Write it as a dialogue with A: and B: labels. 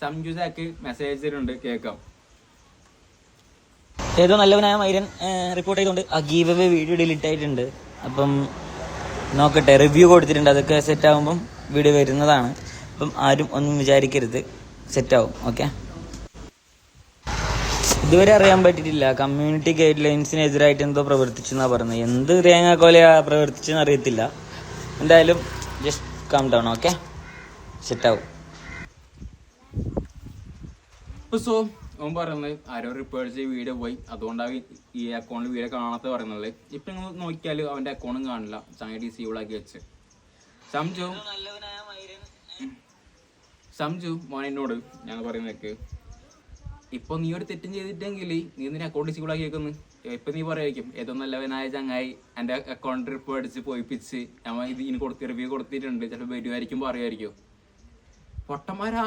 A: സംജുസാക്ക് message ചെയ്തിട്ടുണ്ട്, കേൾക്കാം.
B: ഏതോ നല്ലവനായ മൈരൻ റിപ്പോർട്ട് ചെയ്തുകൊണ്ട് ആ ഗീവ് അവേ വീഡിയോ ഡിലീറ്റ് ആയിട്ടുണ്ട്. അപ്പം നോക്കട്ടെ, റിവ്യൂ കൊടുത്തിട്ടുണ്ട്. അതൊക്കെ സെറ്റ് ആകുമ്പം വീഡിയോ വരുന്നതാണ്. അപ്പം ആരും ഒന്നും വിചാരിക്കരുത്, സെറ്റാവും. ഓക്കെ, ഇതുവരെ അറിയാൻ പറ്റിയിട്ടില്ല. കമ്മ്യൂണിറ്റി ഗൈഡ് ലൈൻസിനെതിരായിട്ട് എന്തോ പ്രവർത്തിച്ചെന്നാണ് പറഞ്ഞത്. എന്ത് തേങ്ങാക്കോലയാ പ്രവർത്തിച്ചെന്ന് അറിയത്തില്ല. എന്തായാലും ജസ്റ്റ് കാം ഡൗൺ. ഓക്കെ, സെറ്റാവും.
A: സോ അവൻ പറയുന്നത് ആരോ റിപ്പോർട്ട് ചെയ്ത് വീഡിയോ പോയി, അതുകൊണ്ടാണ് ഈ അക്കൗണ്ടിൽ വീഡിയോ കാണാത്ത പറയുന്നത്. ഇപ്പൊ നിങ്ങൾ നോക്കിയാൽ അവന്റെ അക്കൗണ്ടും കാണില്ല, ചങ്ങ ഡിസേബിൾ ആക്കി വെച്ച്. സംജു മോൻ എന്നോട് ഞാൻ പറയുന്നതൊക്കെ, ഇപ്പൊ നീ ഒരു തെറ്റും ചെയ്തിട്ടെങ്കിൽ നീ നിന്റെ അക്കൗണ്ട് ഡിസേബിൾ ആക്കി വെക്കുന്നു. ഇപ്പൊ നീ പറയായിരിക്കും ഏതോ നല്ലവനായ ചങ്ങായി എന്റെ അക്കൗണ്ട് റിപ്പോർട്ട് അടിച്ച് പോയിപ്പിച്ച് ഞാൻ ഇതിന് റിവ്യൂ കൊടുത്തിട്ടുണ്ട്, ചിലപ്പോൾ വരുമായിരിക്കും പറയുമായിരിക്കും. പൊട്ടന്മാരാ